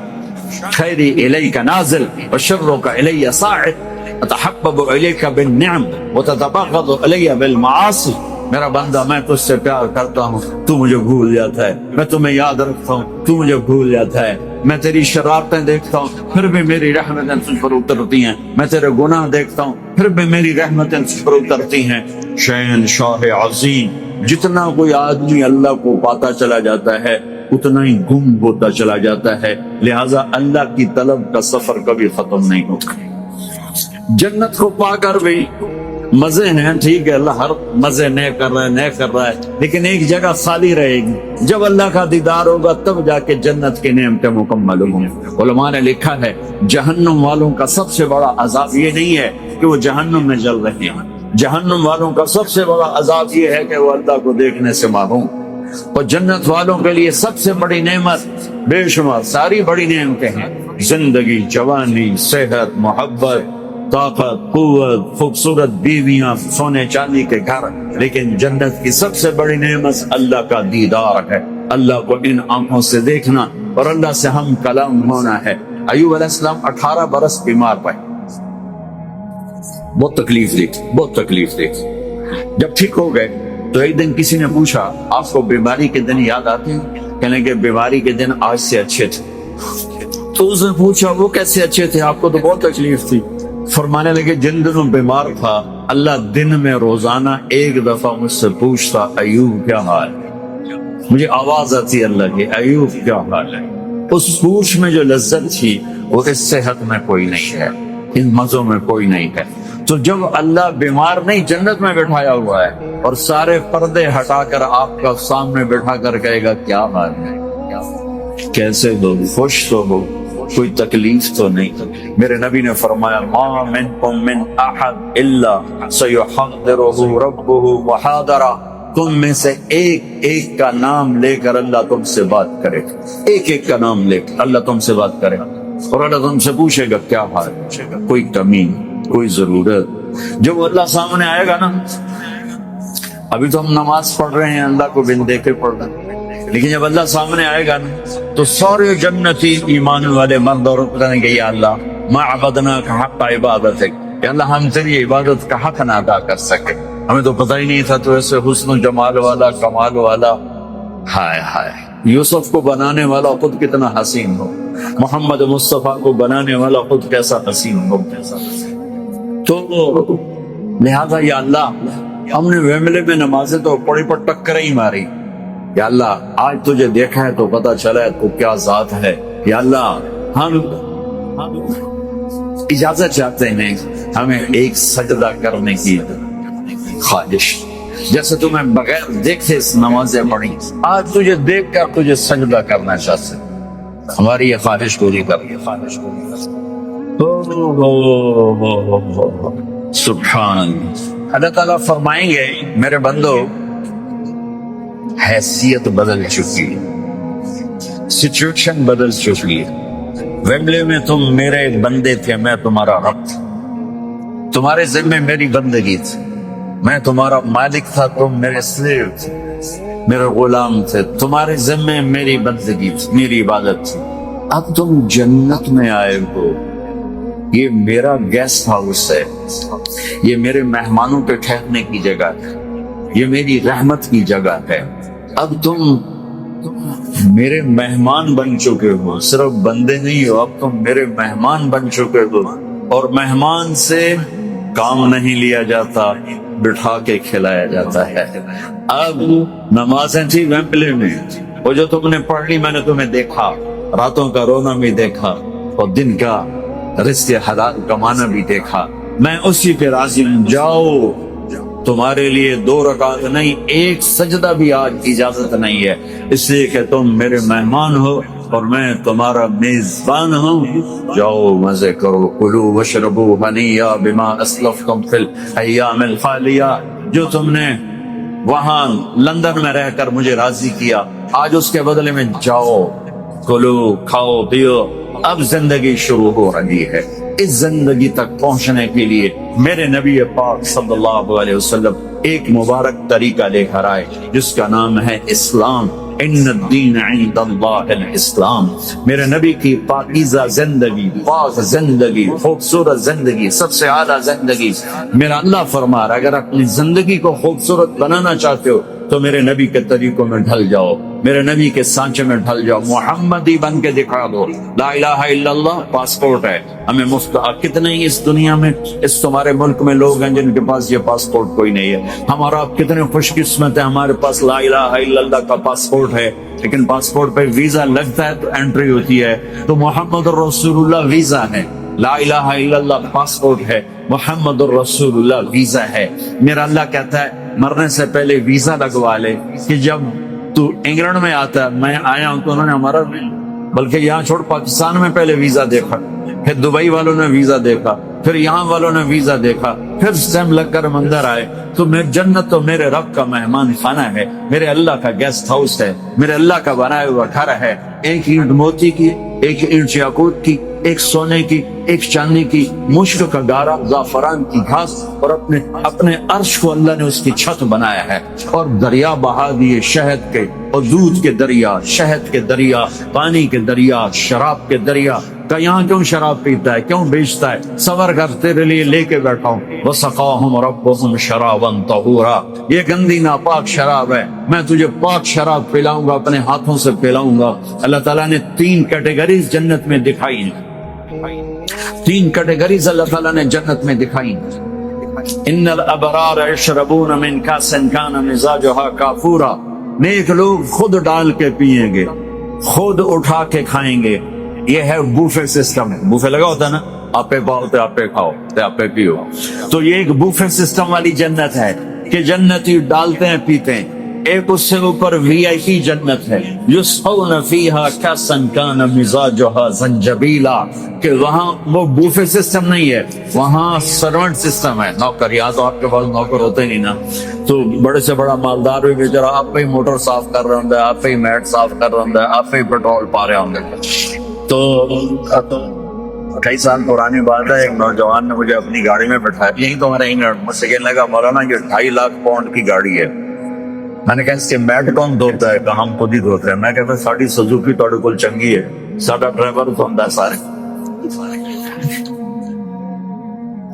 خیری الیک نازل وشرک الی صاعد، اتحبب الیک بالنعم وتتبغض الی بالمعاصی۔ میرا بندہ میں تجھ سے پیار کرتا ہوں، تو مجھے بھول جاتا ہے، میں تمہیں یاد رکھتا ہوں، تو مجھے بھول جاتا ہے۔ میں تیری شرارتیں دیکھتا ہوں، پھر بھی میری رحمتیں تجھ پر اترتی ہیں، میں تیرے گناہ دیکھتا ہوں، پھر بھی میری رحمتیں تجھ پر اترتی ہیں۔ شہنشاہ عظیم، جتنا کوئی آدمی اللہ کو پاتا چلا جاتا ہے اتنا ہی گم ہوتا چلا جاتا ہے، لہذا اللہ کی طلب کا سفر کبھی ختم نہیں ہوتا۔ جنت کو پا کر بھی مزے ہیں، ٹھیک ہے، اللہ ہر مزے نئے کر رہا ہے، لیکن ایک جگہ خالی رہے گی، جب اللہ کا دیدار ہوگا تب جا کے جنت کی نعمتیں مکمل ہوں گی۔ علماء نے لکھا ہے جہنم والوں کا سب سے بڑا عذاب یہ نہیں ہے کہ وہ جہنم میں جل رہے ہیں، جہنم والوں کا سب سے بڑا عذاب یہ ہے کہ وہ اللہ کو دیکھنے سے محروم۔ اور جنت والوں کے لیے سب سے بڑی نعمت، بے شمار ساری بڑی نعمتیں ہیں، زندگی، جوانی، صحت، محبت، طاقت، قوت، خوبصورت بیویاں، سونے چاندی کے گھر، لیکن جنت کی سب سے بڑی نعمت اللہ کا دیدار ہے، اللہ کو ان آنکھوں سے دیکھنا اور اللہ سے ہم کلام ہونا ہے۔ ایوب علیہ السلام 18 برس بیمار پائے، بہت تکلیف دی۔ جب ٹھیک ہو گئے تو ایک دن کسی نے پوچھا آپ کو بیماری کے دن یاد آتے ہیں؟ کہنے کہ بیماری کے دن آج سے اچھے تھے۔ تو اس نے پوچھا وہ کیسے اچھے تھے، آپ کو تو بہت تکلیف تھی۔ فرمانے لگے جن دنوں بیمار تھا اللہ دن میں روزانہ ایک دفعہ مجھ سے پوچھتا ایوب کیا حال ہے، مجھے آواز آتی اللہ کی ایوب کیا حال ہے۔ اس پوچھ میں جو لذت تھی وہ اس صحت میں کوئی نہیں ہے، ان مزوں میں کوئی نہیں ہے۔ تو جب اللہ بیمار نہیں جنت میں بٹھایا ہوا ہے اور سارے پردے ہٹا کر آپ کا سامنے بٹھا کر کہے گا کیا حال ہے، کیسے ہو، خوش تو ہو، کوئی تکلیف تو نہیں۔ میرے نبی نے فرمایا ما منکم من احد الا سیحضرہ ربہ وحاضرہ، تم میں سے ایک ایک کا نام لے کر اللہ تم سے بات کرے، ایک ایک کا نام لے کر اللہ تم سے بات کرے، اور اللہ تم سے پوچھے گا کیا حال، کوئی کمی، کوئی ضرورت۔ جب اللہ سامنے آئے گا نا، ابھی تو ہم نماز پڑھ رہے ہیں اللہ کو بن دیکھے پڑھ رہے ہیں، لیکن جب اللہ سامنے آئے گا نا تو سارے جنتی ایمان والے مرد اور کہیں گے یا اللہ ما عبدناک حق عبادتک، یا اللہ ہم تیری عبادت کا حق نہ ادا کر سکے، ہمیں تو پتہ ہی نہیں تھا تو ایسے حسن و جمال والا، کمال والا، ہائے ہائے، یوسف کو بنانے والا خود کتنا حسین ہو، محمد مصطفیٰ کو بنانے والا خود کیسا حسین ہو۔ تو لہذا یا اللہ ہم نے ویملے میں نمازیں تو پڑی پر ٹکر ہی ماری، یا اللہ آج تجھے دیکھا ہے تو پتہ چلا ہے تو کیا ذات ہے، یا اللہ ہم اجازت چاہتے ہیں ہمیں ایک سجدہ کرنے کی خواہش، جیسے تمہیں بغیر دیکھے نمازیں پڑھی، آج تجھے دیکھ کر تجھے سجدہ کرنا چاہتے، ہماری یہ خواہش پوری کر۔ سبحان اللہ، اللہ تعالیٰ فرمائیں گے میرے بندو حیثیت بدل چکی ہے، سچویشن بدل چکی ہے، ویملے میں تم میرے بندے تھے، میں تمہارا رب تھا، تمہارے ذمہ میری بندگی تھی، میں تمہارا مالک تھا، تم میرے سلیو تھے، میرے غلام تھے، تمہارے ذمہ میری بندگی تھی، میری عبادت تھی۔ اب تم جنت میں آئے ہو، یہ میرا گیسٹ ہاؤس ہے، یہ میرے مہمانوں کے ٹھہرنے کی جگہ ہے، یہ میری رحمت کی جگہ ہے۔ اب تم میرے مہمان بن چکے ہو، صرف بندے نہیں ہو، اب تم میرے مہمان بن چکے ہو، اور مہمان سے کام نہیں لیا جاتا، بٹھا کے کھلایا جاتا ہے۔ اب نمازیں تھی ویمبلے میں، وہ جو تم نے پڑھ لی میں نے تمہیں دیکھا، راتوں کا رونا بھی دیکھا اور دن کا رزق حلال کمانا بھی دیکھا، میں اسی پہ راضی ہوں، جاؤ تمہارے لیے 2 رکعت نہیں 1 سجدہ بھی آج اجازت نہیں ہے، اس لیے کہ تم میرے مہمان ہو اور میں تمہارا میزبان ہوں، جاؤ مزے کرو، کلوا واشربوا ہنیئا بما اسلفتم فی الایام الخالیہ، جو تم نے وہاں لندن میں رہ کر مجھے راضی کیا، آج اس کے بدلے میں جاؤ کلو کھاؤ پیو۔ اب زندگی شروع ہو رہی ہے، اس زندگی تک پہنچنے کے لیے میرے نبی پاک صلی اللہ علیہ وسلم ایک مبارک طریقہ لے کر آئے جس کا نام ہے اسلام۔ ان الدین عند اللہ الاسلام، میرے نبی کی پاکیزہ زندگی، پاک زندگی، خوبصورت زندگی، سب سے اعلیٰ زندگی۔ میرا اللہ فرما رہا ہے اگر اپنی زندگی کو خوبصورت بنانا چاہتے ہو تو میرے نبی کے طریقوں میں ڈھل جاؤ، میرے نبی کے سانچے میں ڈھل جاؤ، محمدی بن کے دکھا دو۔ لا الہ الا اللہ پاسپورٹ ہے، ہمیں مفت۔ کتنے ہی اس دنیا میں، اس تمہارے ملک میں لوگ ہیں جن کے پاس یہ پاسپورٹ کوئی نہیں ہے، ہمارا آپ کتنے خوش قسمت ہیں، ہمارے پاس لا الہ الا اللہ کا پاسپورٹ ہے، لیکن پاسپورٹ پہ ویزا لگتا ہے تو انٹری ہوتی ہے، تو محمد رسول اللہ ویزا ہے، لا الہ الا اللہ پاسپورٹ ہے، محمد الرسول اللہ ویزا ہے۔ میرا اللہ کہتا ہے مرنے سے پہلے ویزا لگوا لے، کہ جب تو انگلینڈ میں آتا ہے، میں آیا ہوں تو انہوں نے ہمارا بلکہ یہاں چھوڑ پاکستان میں پہلے ویزا دیکھا، پھر دبئی والوں نے ویزا دیکھا، پھر یہاں والوں نے ویزا دیکھا، پھر سٹیمپ لگ کر اندر آئے۔ تو میری جنت تو میرے رب کا مہمان خانہ ہے، میرے اللہ کا گیسٹ ہاؤس ہے، میرے اللہ کا بنایا ہوا گھر ہے، 1 اینٹ موتی کی، 1 اینٹ یاقوت کی، 1 سونے کی، 1 چاندی کی، مشک کا گارا، زعفران کی گھاس، اور اپنے عرش کو اللہ نے اس کی چھت بنایا ہے، اور دریا بہا دیے شہد کے اور دودھ کے دریا، شہد کے دریا، پانی کے دریا، شراب کے دریا۔ کہ یہاں کیوں شراب پیتا ہے، کیوں بیچتا ہے؟ صبر کر، تیرے لیے لے کے بیٹھا ہوں۔ وَسَقَاهُمْ رَبُّهُمْ شَرَابًا طَهُورًا، یہ گندی ناپاک شراب ہے، میں تجھے پاک شراب پلاؤں گا، اپنے ہاتھوں سے پلاؤں گا۔ اللہ تعالیٰ نے 3 کیٹیگریز جنت میں دکھائی ہیں، 3 کیٹیگریز اللہ تعالیٰ نے جنت میں دکھائی ہیں۔ ان الابرار یشربون من کاس کان مزاجها کافورا، نیک لوگ خود ڈال کے پیئیں گے، خود اٹھا کے کھائیں گے۔ یہ ہے بوفے سسٹم، بوفے لگا ہوتا ہے نا، آپ پہ پاؤ تو آپ پہ کھاؤ تو آپ پہ پیو، تو یہ ایک بوفے سسٹم والی جنت ہے کہ جنتی ڈالتے ہیں پیتے ہیں۔ ایک اس سے اوپر VIP جنت ہے، یسقون فیہا کاسا کان مزاجها زنجبیلا، کہ وہاں وہ بوفے سسٹم نہیں ہے، وہاں سرونٹ سسٹم ہے، نوکر۔ یہاں تو آپ کے پاس نوکر ہوتے نہیں نا، تو بڑے سے بڑا مالدار بھی بیچارہ آپ پہ ہی موٹر صاف کر رہا ہوں گے، آپ پہ ہی میٹ صاف کر رہا ہوں گے، آپ پہ ہی پیٹرول پا رہے ہوں گے۔ تو کئی سال پرانی بات ہے، ایک نوجوان نے مجھے اپنی گاڑی میں بٹھایا، یہی تو ہمارے انگلینڈ، مجھ سے کہنے لگا مولانا یہ 2.5 لاکھ پاؤنڈ کی گاڑی ہے۔ میں نے کہا اس کے میٹ کون دھوتا ہے؟ کہا ہم خود ہی دھوتے ہیں۔ میں کہتا ساڑی سزوکی توڑے کل چنگی ہے، ساڑا ڈرائیور دھوندا ہے سارے۔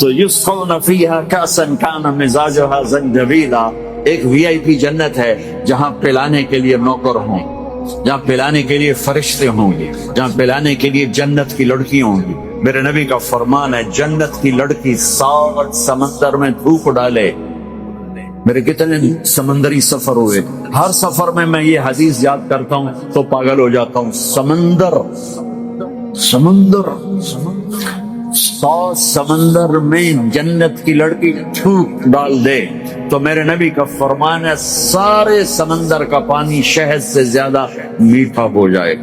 تو یسقون فیہا کاسا کان مزاجها زنجبیلا، ایک VIP جنت ہے جہاں پلانے کے لیے نوکر ہوں، جہاں پلانے کے لیے فرشتے ہوں گے، جہاں پلانے کے لیے جنت کی لڑکی ہوں گی۔ میرے نبی کا فرمان ہے جنت کی لڑکی 7 سمندر میں تھوک ڈالے۔ میرے کتنے سمندری سفر ہوئے، ہر سفر میں یہ حدیث یاد کرتا ہوں تو پاگل ہو جاتا ہوں۔ سمندر 100 سمندر میں جنت کی لڑکی تھوک ڈال دے تو میرے نبی کا فرمان ہے سارے سمندر کا پانی شہد سے زیادہ میٹھا ہو جائے۔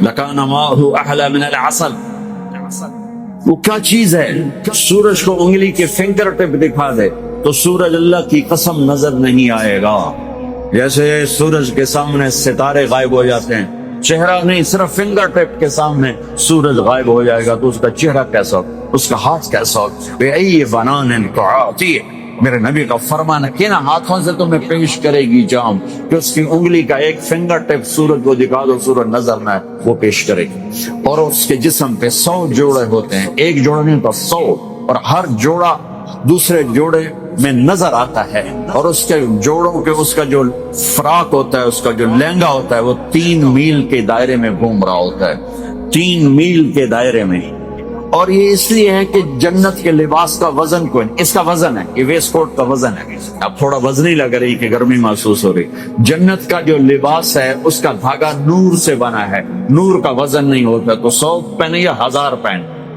لکان ماؤہ احلی من العسل، وہ کیا چیز ہے؟ سورج کو انگلی کے فنگر ٹپ دکھا دے تو سورج اللہ کی قسم نظر نہیں آئے گا، جیسے سورج کے سامنے ستارے غائب ہو جاتے ہیں، چہرہ نہیں، صرف فنگر ٹپ کے سامنے سورج غائب ہو جائے گا، تو اس کا چہرہ کیسا ہو، اس کا ہاتھ کیسا ہو؟ بِأَيِّ بَنَانٍ تُعَاطِيهِ، میرے نبی کا فرمان ہے کہ نہ ہاتھوں سے تمہیں پیش کرے گی جام، کہ اس کی انگلی کا ایک فنگر ٹپ سورج کو دکھا دو، سورج نظر نہ ہے، وہ پیش کرے گی۔ اور اس کے جسم پہ 100 جوڑے ہوتے ہیں، ایک جوڑا نہیں تو 100، اور ہر جوڑا دوسرے جوڑے میں نظر آتا ہے، اور اس کے جوڑوں کے اس کا جو فراق ہوتا ہے، اس کا جو لہنگا ہوتا ہے، وہ 3 میل کے دائرے میں گھوم رہا ہوتا ہے، 3 میل کے دائرے میں۔ اور یہ اس لیے ہے کہ جنت کے لباس کا وزن کوئی نہیں، اس کا وزن ہے، یہ ویسٹ کوٹ کا وزن ہے، اب تھوڑا وزن ہی لگ رہی کہ گرمی محسوس ہو رہی۔ جنت کا جو لباس ہے اس کا دھاگا نور سے بنا ہے، نور کا وزن نہیں ہوتا، تو 100 پہنے یا 1000 پہنے،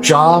4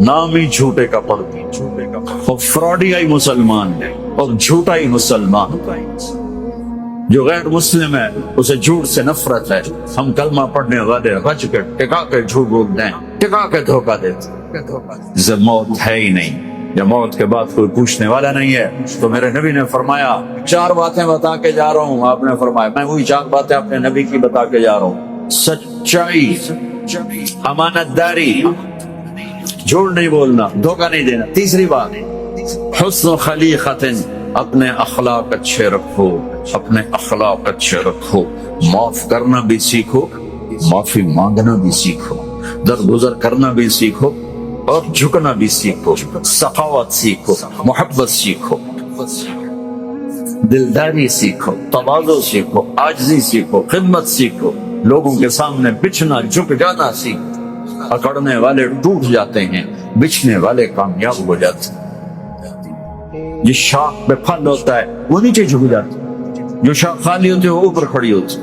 نام ہی جھوٹے کا پڑھتی، اور فراڈیائی مسلمان ہے اور جھوٹا ہی مسلمان۔ جو غیر مسلم ہے اسے جھوٹ سے نفرت ہے۔ ہم کلمہ پڑھنے والے رج کے ٹکا کے جھوٹ بولتے ہیں، ٹکا کے دھوکہ دیتے ہیں۔ جب موت ہے ہی نہیں، جب موت کے بعد کوئی پوچھنے والا نہیں ہے، تو میرے نبی نے فرمایا 4 باتیں بتا کے جا رہا ہوں۔ آپ نے فرمایا میں وہی 4 باتیں اپنے نبی کی بتا کے جا رہا ہوں۔ سچائی، امانت داری، جھوٹ نہیں بولنا، دھوکہ نہیں دینا۔ تیسری بات حسن خلیقۃ، اپنے اخلاق اچھے رکھو، اپنے اخلاق اچھے رکھو، معاف کرنا بھی سیکھو، معافی مانگنا بھی سیکھو، درگزر کرنا بھی سیکھو، اور جھکنا بھی سیکھو، سخاوت سیکھو، محبت سیکھو، دلداری سیکھو، تواضع سیکھو، عاجزی سیکھو، خدمت سیکھو، لوگوں کے سامنے بچھنا جھک جانا سیکھو۔ اکڑنے والے ٹوٹ جاتے ہیں، بچھنے والے کامیاب ہو جاتے ہیں۔ جس شاخ پہ پھل ہوتا ہے وہ نیچے جھک جاتی، جو شاخ خالی ہوتی ہے وہ اوپر کھڑی ہوتی۔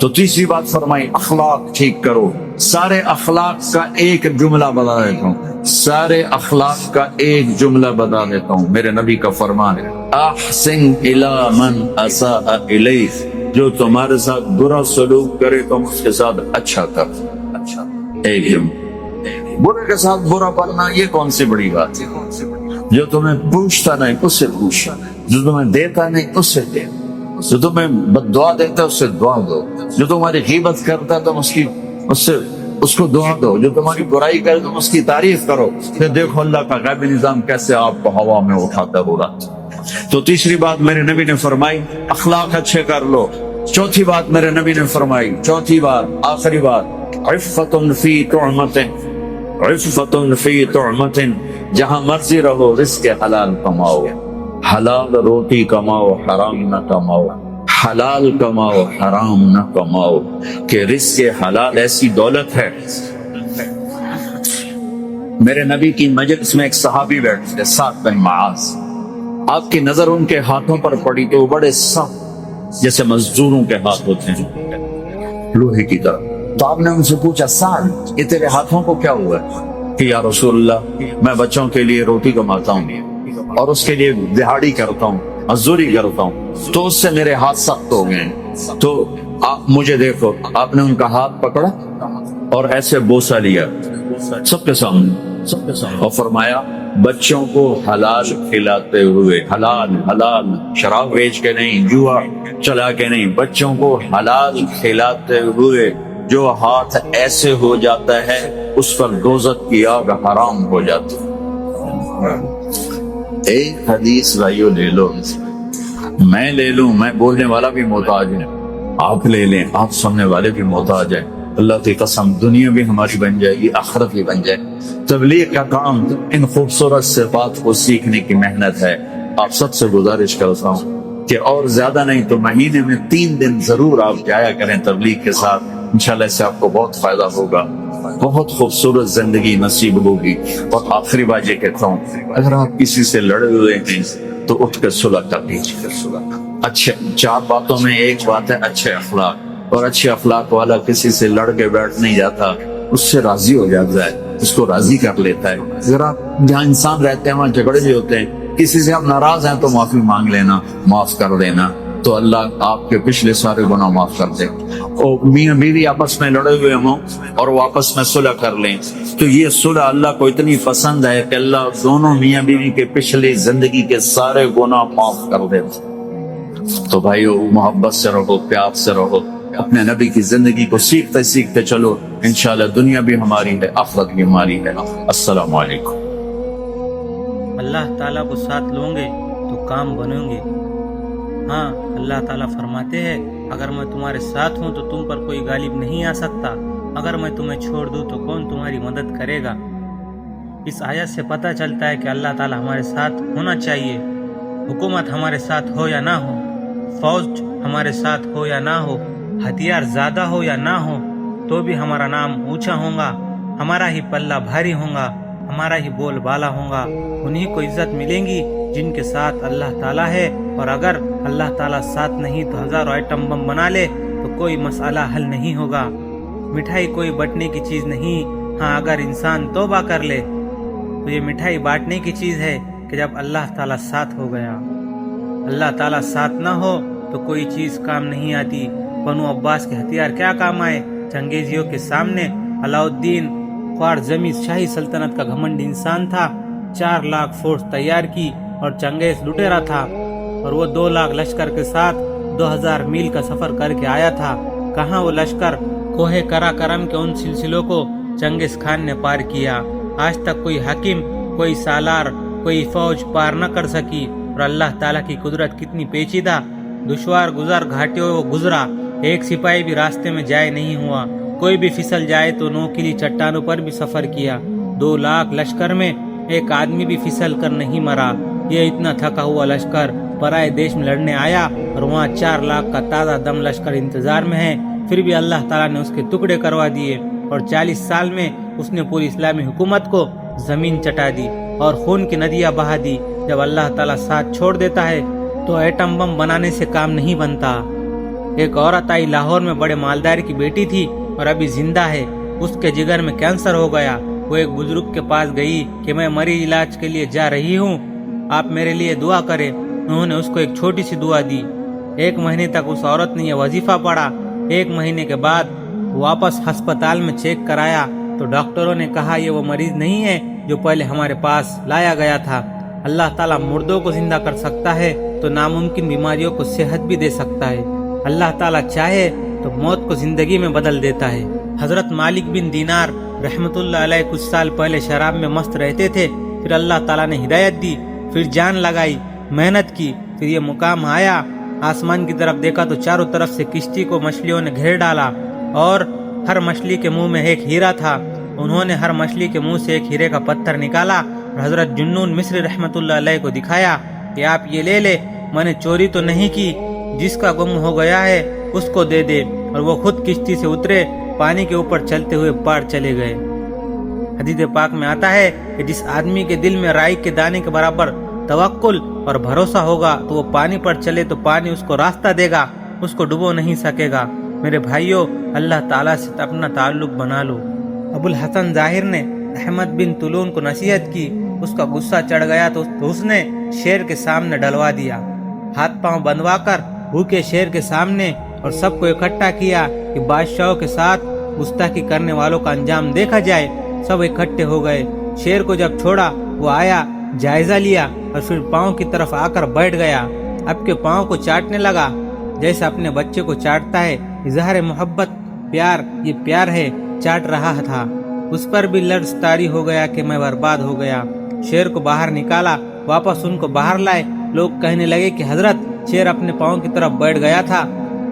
تو تیسری بات فرمائی اخلاق ٹھیک کرو۔ سارے اخلاق کا ایک جملہ بتا دیتا ہوں، سارے اخلاق کا ایک جملہ بتا دیتا ہوں۔ میرے نبی کا فرمان ہے احسن الی من اساء الیک، جو تمہارے ساتھ برا سلوک کرے تم اس کے ساتھ اچھا کر۔ ایک جملہ، برے کے ساتھ برا کرنا یہ کون سی بڑی بات ہے؟ جو تمہیں پوچھتا نہیں اس سے پوچھ، جو تمہیں دیتا نہیں اس سے دے، جو تمہیں بد دعا دیتا ہے اس سے دعا دو، جو تمہاری غیبت کرتا ہے تم اس کو دعا دو، جو تمہاری برائی کرے تم اس کی تعریف کرو۔ پھر دیکھو اللہ کا غیبی نظام کیسے آپ کو ہوا میں اٹھاتا ہوگا۔ تو تیسری بات میرے نبی نے فرمائی اخلاق اچھے کر لو۔ چوتھی بات میرے نبی نے فرمائی، چوتھی بات آخری بات، عفۃ فی طعمۃ، عفۃ فی طعمۃ، جہاں مرضی رہو رزق حلال کماؤ، حلال روٹی کماؤ، حرام نہ کماؤ، حلال کماؤ حرام نہ کماؤ، کہ رزق حلال ایسی دولت ہے۔ میرے نبی کی مجلس میں ایک صحابی بیٹھے تھے، سعد بن معاذ۔ آپ کی نظر ان کے ہاتھوں پر پڑی تو وہ بڑے سخت جیسے مزدوروں کے ہاتھ ہوتے ہیں، لوہے کی طرح۔ تو آپ نے ان سے پوچھا سعد یہ تیرے ہاتھوں کو کیا ہوا ہے؟ کہ یا رسول اللہ میں بچوں کے لیے روٹی کماتا ہوں اور اس کے لیے دہاڑی کرتا ہوں، مزدوری کرتا ہوں، تو اس سے میرے ہاتھ سخت ہو گئے ہیں، تو آپ مجھے دیکھو۔ آپ نے ان کا ہاتھ پکڑا اور ایسے بوسہ لیا سب کے سامنے، اور فرمایا بچوں کو حلال کھلاتے ہوئے، حلال حلال، شراب بیچ کے نہیں، جوا چلا کے نہیں، بچوں کو حلال کھلاتے ہوئے جو ہاتھ ایسے ہو جاتا ہے اس پر دوزخ کی آگ حرام ہو جاتی ہے۔ ایک حدیث بھائیو لے لو، میں لے لوں، میں بولنے والا بھی محتاج ہے، آپ لے لیں، آپ سننے والے بھی محتاج ہیں۔ اللہ کی قسم دنیا بھی ہماری بن جائے گی، آخرت بھی بن جائے۔ تبلیغ کا کام ان خوبصورت صفات کو سیکھنے کی محنت ہے۔ آپ سب سے گزارش کرتا ہوں کہ اور زیادہ نہیں تو مہینے میں 3 دن ضرور آپ جایا کریں تبلیغ کے ساتھ، انشاءاللہ اس سے آپ کو بہت فائدہ ہوگا، بہت خوبصورت زندگی نصیب ہوگی۔ اور آخری بات یہ کہتا ہوں، اگر آپ کسی سے لڑے ہوئے ہیں تو اٹھ کر صلح کر لیجیے۔ اچھے 4 باتوں میں ایک بات ہے اچھے اخلاق، اور اچھے اخلاق والا کسی سے لڑ کے بیٹھ نہیں جاتا، اس سے راضی ہو جاتا ہے، اس کو راضی کر لیتا ہے۔ اگر آپ جہاں انسان رہتے ہیں وہاں جھگڑے بھی ہوتے ہیں، کسی سے آپ ناراض ہیں تو معافی مانگ لینا، معاف کر دینا، تو اللہ آپ کے پچھلے سارے گناہ معاف کر دے۔ اور میاں بیوی آپس میں لڑے ہوئے ہوں اور وہ آپس میں صلح کر لیں، تو یہ صلح اللہ کو اتنی پسند ہے کہ اللہ دونوں میاں بیوی کے پچھلی زندگی کے سارے گناہ معاف کر دے۔ تو بھائیو محبت سے رہو، پیار سے رہو، اپنے نبی کی زندگی کو سیکھتے سیکھتے چلو، انشاءاللہ دنیا بھی ہماری ہے، آخرت بھی ہماری ہے۔ السلام علیکم۔ اللہ تعالیٰ کو ساتھ لوں گے تو کام بنیں گے۔ ہاں اللہ تعالیٰ فرماتے ہیں اگر میں تمہارے ساتھ ہوں تو تم پر کوئی غالب نہیں آ سکتا، اگر میں تمہیں چھوڑ دوں تو کون تمہاری مدد کرے گا۔ اس آیت سے پتہ چلتا ہے کہ اللہ تعالیٰ ہمارے ساتھ ہونا چاہیے، حکومت ہمارے ساتھ ہو یا نہ ہو، فوج ہمارے ساتھ ہو یا نہ ہو، ہتھیار زیادہ ہو یا نہ ہو، تو بھی ہمارا نام اونچا ہوگا، ہمارا ہی پلہ بھاری ہوگا، ہمارا ہی بول بالا ہوگا۔ انہیں کو عزت ملیں گی جن کے ساتھ اللہ تعالیٰ ہے، اور اگر اللہ تعالیٰ ساتھ نہیں تو 1000 آئٹم بم بنا لے تو کوئی مسئلہ حل نہیں ہوگا۔ مٹھائی کوئی بٹنے کی چیز نہیں، ہاں اگر انسان توبہ کر لے تو یہ مٹھائی بانٹنے کی چیز ہے کہ جب اللہ تعالیٰ ساتھ ہو گیا۔ اللہ تعالیٰ ساتھ نہ ہو تو کوئی چیز کام نہیں آتی۔ بنو عباس کے ہتھیار کیا کام آئے؟ چنگیزیوں کے سامنے علاؤالدین خوارزمی شاہی سلطنت کا گھمنڈ انسان تھا، 4 لاکھ فورس تیار کی اور چنگیز لٹیرا تھا، اور وہ 2 لاکھ لشکر کے ساتھ 2000 میل کا سفر کر کے آیا تھا۔ کہاں وہ لشکر؟ کوہ کرا کرم کے ان سلسلوں کو چنگیز خان نے پار کیا۔ آج تک کوئی حاکم، کوئی سالار، کوئی فوج پار نہ کر سکی۔ اور اللہ تعالیٰ کی قدرت کتنی پیچیدہ، دشوار گزر گھاٹیوں وہ گزرا، ایک سپاہی بھی راستے میں جائے نہیں ہوا، کوئی بھی پھسل جائے تو نوکیلی چٹانوں پر بھی سفر کیا۔ 2 لاکھ لشکر میں ایک آدمی بھی پھسل کر نہیں مرا۔ یہ اتنا تھکا ہوا لشکر پرائے دیش میں لڑنے آیا، اور وہاں 4 لاکھ کا تازہ دم لشکر انتظار میں ہے، پھر بھی اللہ تعالیٰ نے اس کے ٹکڑے کروا دیے، اور 40 سال میں اس نے پوری اسلامی حکومت کو زمین چٹا دی اور خون کی ندیاں بہا دی۔ جب اللہ تعالیٰ ساتھ چھوڑ دیتا ہے تو ایٹم بم بنانے سے کام نہیں بنتا۔ ایک عورت آئی، لاہور میں بڑے مالدار کی بیٹی تھی اور ابھی زندہ ہے، اس کے جگر میں کینسر ہو گیا۔ وہ ایک بزرگ کے پاس گئی کہ میں مریض علاج کے لیے جا رہی ہوں، آپ میرے لیے دعا کریں۔ انہوں نے اس کو ایک چھوٹی سی دعا دی۔ 1 مہینے تک اس عورت نے یہ وظیفہ پڑھا۔ 1 مہینے کے بعد واپس ہسپتال میں چیک کرایا تو ڈاکٹروں نے کہا یہ وہ مریض نہیں ہے جو پہلے ہمارے پاس لایا گیا تھا۔ اللہ تعالیٰ مردوں کو زندہ کر سکتا ہے تو ناممکن بیماریوں کو صحت بھی دے سکتا ہے۔ اللہ تعالیٰ چاہے تو موت کو زندگی میں بدل دیتا ہے۔ حضرت مالک بن دینار رحمت اللہ علیہ کچھ سال پہلے شراب میں مست رہتے تھے، پھر اللہ تعالیٰ نے ہدایت دی، پھر جان لگائی، محنت کی، پھر یہ مقام آیا۔ آسمان کی طرف دیکھا تو چاروں طرف سے کشتی کو مچھلیوں نے گھیر ڈالا، اور ہر مچھلی کے منہ میں ایک ہیرا تھا۔ انہوں نے ہر مچھلی کے منہ سے ایک ہیرے کا پتھر نکالا اور حضرت جنون مصری رحمت اللہ علیہ کو دکھایا کہ آپ یہ لے لے، میں نے چوری تو نہیں کی، جس کا گم ہو گیا ہے اس کو دے دے۔ اور وہ خود کشتی سے اترے، پانی کے اوپر چلتے ہوئے پار چلے گئے۔ حدیث پاک میں آتا ہے کہ جس آدمی کے دل میں رائی کے دانے کے برابر توکل اور بھروسہ ہوگا تو وہ پانی پر چلے تو پانی اس کو راستہ دے گا، اس کو ڈبو نہیں سکے گا۔ میرے بھائیوں، اللہ تعالیٰ سے اپنا تعلق بنا لو۔ ابو الحسن ظاہر نے احمد بن طولون کو نصیحت کی، اس کا غصہ چڑھ گیا تو اس نے شیر کے سامنے ڈلوا دیا، ہاتھ پاؤں بندھوا کر بھوکے شیر کے سامنے، اور سب کو اکٹھا کیا کہ بادشاہوں کے ساتھ گستاخی کرنے والوں کا انجام دیکھا جائے۔ سب اکٹھے ہو گئے۔ شیر کو جب چھوڑا وہ آیا، جائزہ لیا اور پھر پاؤں کی طرف آ کر بیٹھ گیا۔ اب کے پاؤں کو چاٹنے لگا جیسے اپنے بچے کو چاٹتا ہے۔ اظہار محبت، پیار، یہ پیار ہے، چاٹ رہا تھا۔ اس پر بھی لرز طاری ہو گیا کہ میں برباد ہو گیا۔ شیر کو باہر نکالا، واپس ان کو باہر لائے۔ لوگ کہنے لگے کہ حضرت، شیر اپنے پاؤں کی طرف بیٹھ گیا تھا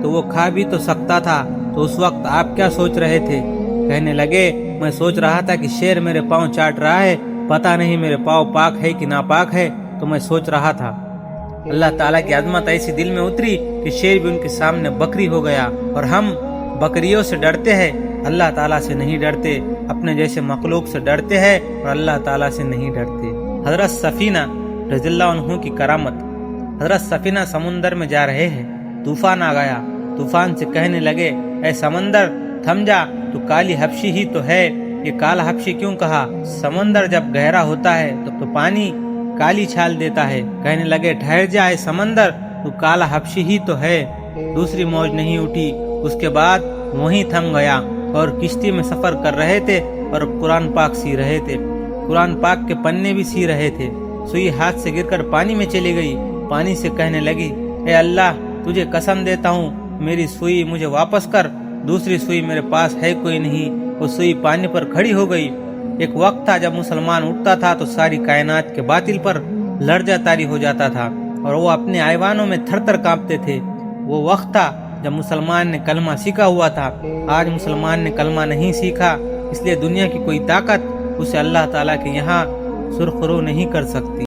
تو وہ کھا بھی تو سکتا تھا، تو اس وقت آپ کیا سوچ رہے تھے؟ کہنے لگے، میں سوچ رہا تھا کہ شیر میرے پاؤں چاٹ رہا ہے، پتہ نہیں میرے پاؤں پاک ہے کہ ناپاک ہے، تو میں سوچ رہا تھا۔ اللہ تعالیٰ کی عظمت ایسی دل میں اتری کہ شیر بھی ان کے سامنے بکری ہو گیا۔ اور ہم بکریوں سے ڈرتے ہیں، اللہ تعالیٰ سے نہیں ڈرتے، اپنے جیسے مخلوق سے ڈرتے ہیں اور اللہ تعالیٰ سے نہیں ڈرتے۔ حضرت سفینہ رضی اللہ عنہ کی کرامت۔ حضرت سفینہ سمندر میں جا رہے ہیں، طوفان آ گیا۔ طوفان سے کہنے لگے، اے سمندر تھم جا، تو کالی حبشی ہی تو ہے۔ یہ کالا حبشی کیوں کہا؟ سمندر جب گہرا ہوتا ہے تو پانی کالی چھال دیتا ہے۔ کہنے لگے، ٹھہر جا اے سمندر، تو کالا حبشی ہی تو ہے۔ دوسری موج نہیں اٹھی۔ اس کے بعد وہیں تھم گیا، اور کشتی میں سفر کر رہے تھے اور قرآن پاک سی رہے تھے۔ قرآن پاک کے پنے بھی سی رہے تھے۔ سوئی ہاتھ سے گر کر پانی میں چلی گئی۔ پانی سے کہنے لگی، اے اللہ، تجھے قسم دیتا ہوں، میری سوئی مجھے واپس کر، دوسری سوئی میرے پاس ہے کوئی نہیں۔ وہ سوئی پانی پر کھڑی ہو گئی۔ ایک وقت تھا جب مسلمان اٹھتا تھا تو ساری کائنات کے باطل پر لرزہ طاری ہو جاتا تھا، اور وہ اپنے ایوانوں میں تھر تھر کانپتے تھے۔ وہ وقت تھا جب مسلمان نے کلمہ سیکھا ہوا تھا۔ آج مسلمان نے کلمہ نہیں سیکھا، اس لیے دنیا کی کوئی طاقت اسے اللہ تعالیٰ کے یہاں سرخرو نہیں کر سکتی۔